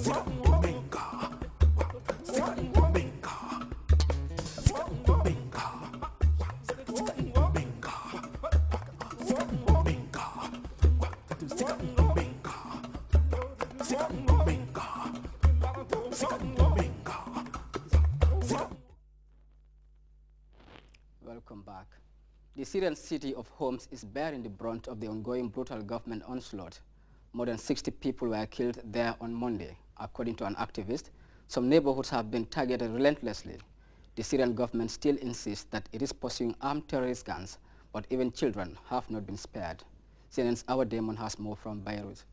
Welcome back. The Syrian city of Homs is bearing the brunt of the ongoing brutal government onslaught. More than 60 people were killed there on Monday. According to an activist, some neighborhoods have been targeted relentlessly. The Syrian government still insists that it is pursuing armed terrorist gangs, but even children have not been spared. CNN's Our Damon has more from Beirut.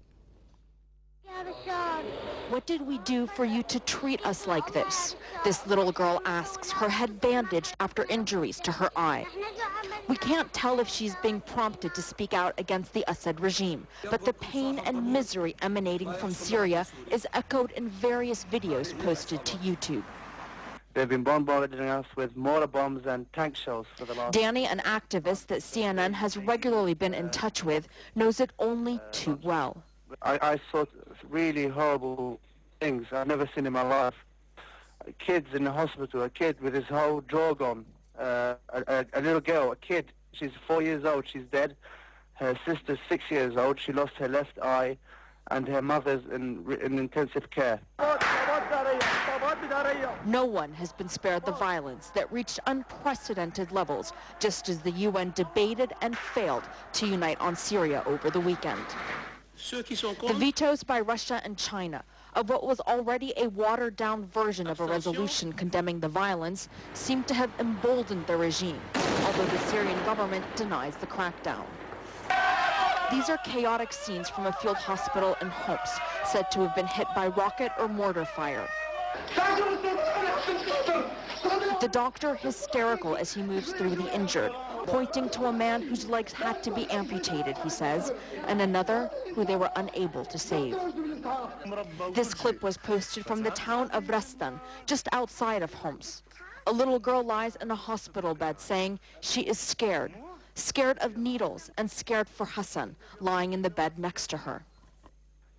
What did we do for you to treat us like this? This little girl asks, her head bandaged after injuries to her eye. We can't tell if she's being prompted to speak out against the Assad regime, but the pain and misery emanating from Syria is echoed in various videos posted to YouTube. They've been bombarding us with mortar bombs and tank shells for the last... Danny, an activist that CNN has regularly been in touch with, knows it only too well. I saw really horrible things I've never seen in my life. Kids in the hospital, a kid with his whole jaw gone, a little girl, a kid, she's 4 years old, she's dead. Her sister's 6 years old, she lost her left eye, and her mother's in intensive care. No one has been spared the violence that reached unprecedented levels, just as the UN debated and failed to unite on Syria over the weekend. The vetoes by Russia and China of what was already a watered-down version of a resolution condemning the violence seem to have emboldened the regime, although the Syrian government denies the crackdown. These are chaotic scenes from a field hospital in Homs, said to have been hit by rocket or mortar fire. The doctor hysterical as he moves through the injured, pointing to a man whose legs had to be amputated, he says, and another who they were unable to save. This clip was posted from the town of Restan, just outside of Homs. A little girl lies in a hospital bed saying she is scared of needles and scared for Hassan, lying in the bed next to her.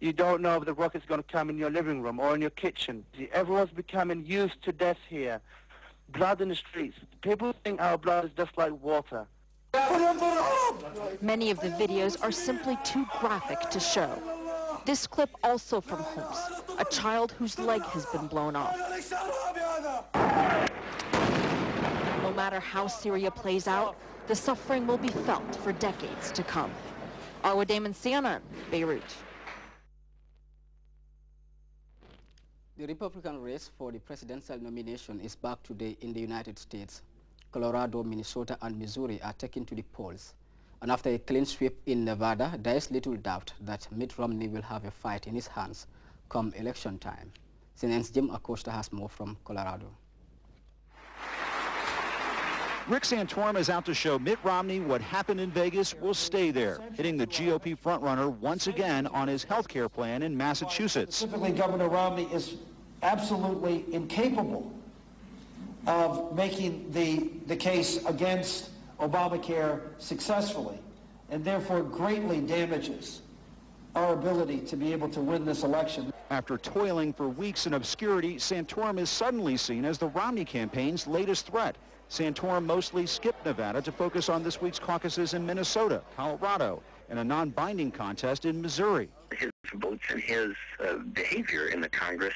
You don't know if the rocket's going to come in your living room or in your kitchen. Everyone's becoming used to death here. Blood in the streets. People think our blood is just like water. Many of the videos are simply too graphic to show. This clip also from Homs, a child whose leg has been blown off. No matter how Syria plays out, the suffering will be felt for decades to come. Arwa Damon, CNN, Beirut. The Republican race for the presidential nomination is back today in the United States. Colorado, Minnesota, and Missouri are taken to the polls. And after a clean sweep in Nevada, there is little doubt that Mitt Romney will have a fight in his hands come election time. CNN's Jim Acosta has more from Colorado. Rick Santorum is out to show Mitt Romney what happened in Vegas will stay there, hitting the GOP frontrunner once again on his health care plan in Massachusetts. Specifically, Governor Romney is absolutely incapable of making the case against Obamacare successfully, and therefore greatly damages our ability to be able to win this election. After toiling for weeks in obscurity, Santorum is suddenly seen as the Romney campaign's latest threat. Santorum mostly skipped Nevada to focus on this week's caucuses in Minnesota, Colorado, and a non-binding contest in Missouri. His votes and his behavior in the Congress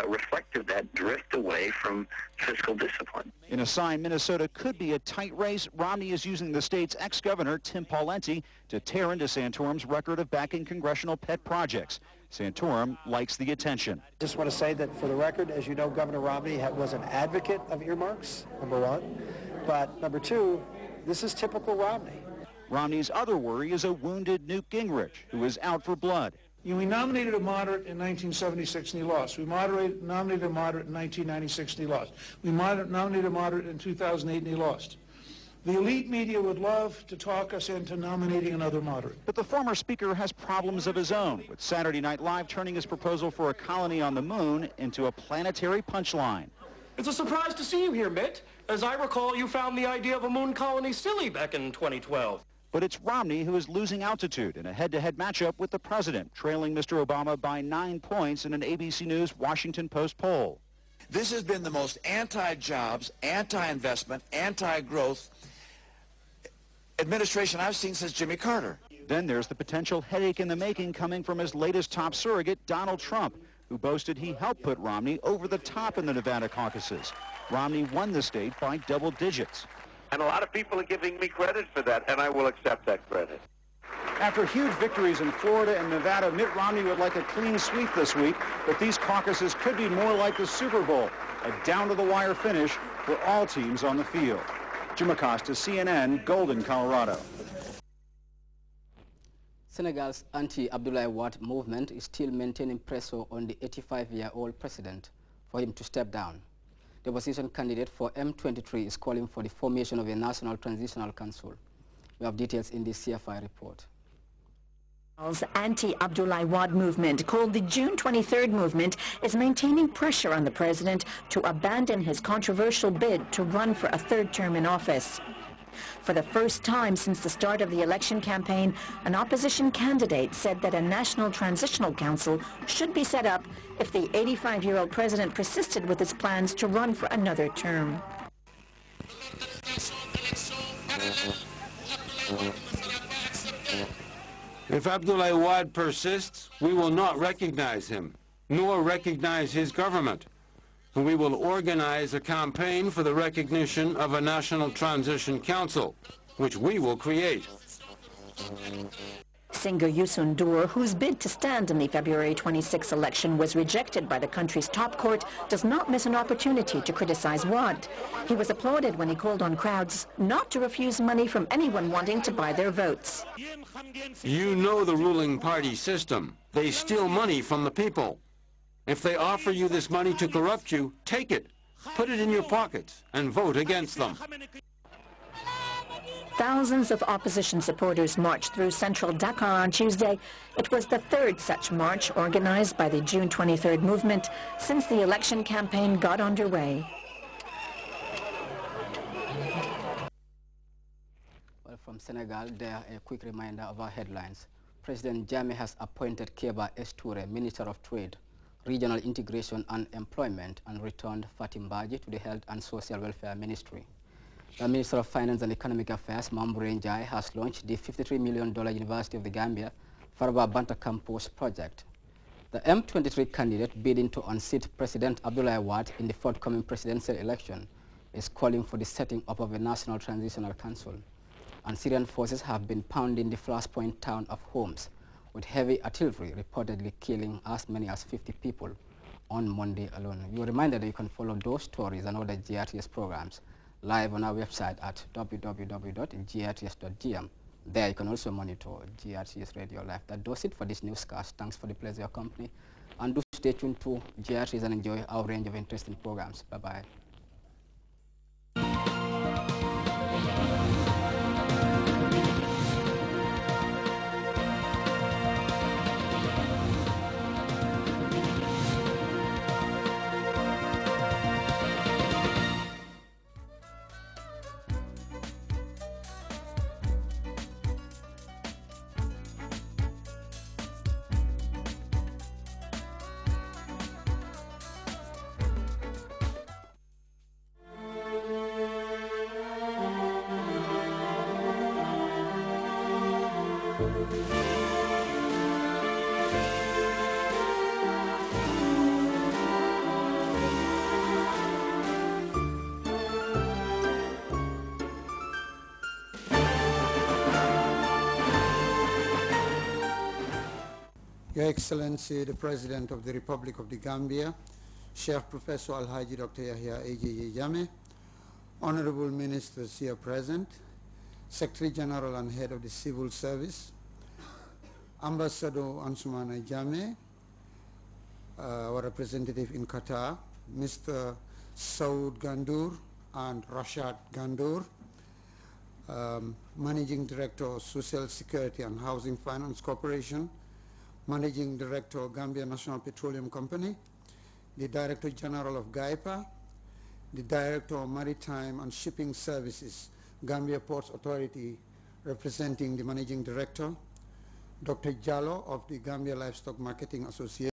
reflected that drift away from fiscal discipline. In a sign Minnesota could be a tight race, Romney is using the state's ex-governor, Tim Pawlenty, to tear into Santorum's record of backing congressional pet projects. Santorum likes the attention. Just want to say that for the record, as you know, Governor Romney was an advocate of earmarks, number one. But number two, this is typical Romney. Romney's other worry is a wounded Newt Gingrich, who is out for blood. We nominated a moderate in 1976 and he lost. We nominated a moderate in 1996 and he lost. We nominated a moderate in 2008 and he lost. The elite media would love to talk us into nominating another moderate. But the former speaker has problems of his own, with Saturday Night Live turning his proposal for a colony on the moon into a planetary punchline. It's a surprise to see you here, Mitt. As I recall, you found the idea of a moon colony silly back in 2012. But it's Romney who is losing altitude in a head-to-head matchup with the president, trailing Mr. Obama by 9 points in an ABC News Washington Post poll. This has been the most anti-jobs, anti-investment, anti-growth administration I've seen since Jimmy Carter. Then there's the potential headache in the making coming from his latest top surrogate, Donald Trump, who boasted he helped put Romney over the top in the Nevada caucuses. Romney won the state by double digits. And a lot of people are giving me credit for that, and I will accept that credit. After huge victories in Florida and Nevada, Mitt Romney would like a clean sweep this week, but these caucuses could be more like the Super Bowl, a down-to-the-wire finish for all teams on the field. Jim Acosta, CNN, Golden, Colorado. Senegal's anti-Abdoulaye Wade movement is still maintaining pressure on the 85-year-old president for him to step down. The opposition candidate for M23 is calling for the formation of a National Transitional Council. We have details in this CFI report. Anti-Abdoulaye Wade movement, called the June 23rd movement, is maintaining pressure on the president to abandon his controversial bid to run for a third term in office. For the first time since the start of the election campaign, an opposition candidate said that a National Transitional Council should be set up if the 85-year-old president persisted with his plans to run for another term. If Abdoulaye Wade persists, we will not recognize him, nor recognize his government. We will organize a campaign for the recognition of a National Transition Council, which we will create. Singer Youssou N'Dour, whose bid to stand in the February 26 election was rejected by the country's top court, does not miss an opportunity to criticize Wade. He was applauded when he called on crowds not to refuse money from anyone wanting to buy their votes. You know the ruling party system. They steal money from the people. If they offer you this money to corrupt you, take it, put it in your pockets, and vote against them. Thousands of opposition supporters marched through central Dakar on Tuesday. It was the third such march organized by the June 23rd movement since the election campaign got underway. Well, from Senegal, there a quick reminder of our headlines. President Jammeh has appointed Keba Toure, Minister of Trade, Regional Integration and Employment, and returned Fatim Badji to the Health and Social Welfare Ministry. The Minister of Finance and Economic Affairs, Mamboure Ndiaye, has launched the $53 million University of the Gambia Faraba Banta Campus project. The M23 candidate bidding to unseat President Abdoulaye Wade in the forthcoming presidential election is calling for the setting up of a National Transitional Council. And Syrian forces have been pounding the flashpoint town of Homs, with heavy artillery reportedly killing as many as 50 people on Monday alone. You are reminded that you can follow those stories and other GRTS programs live on our website at www.grts.gm. There you can also monitor GRTS Radio Live. That does it for this newscast. Thanks for the pleasure of your company. And do stay tuned to GRTS and enjoy our range of interesting programs. Bye-bye. Your Excellency, the President of the Republic of the Gambia, Sheikh Professor Alhaji Dr. Yahya A.J. Jammeh, Honorable Ministers here present, Secretary General and Head of the Civil Service, Ambassador Ansumana Jammeh, our representative in Qatar, Mr. Saud Gandour and Rashad Gandour, Managing Director of Social Security and Housing Finance Corporation, Managing Director of Gambia National Petroleum Company, the Director General of GAIPA, the Director of Maritime and Shipping Services, Gambia Ports Authority, representing the Managing Director, Dr. Jallo of the Gambia Livestock Marketing Association,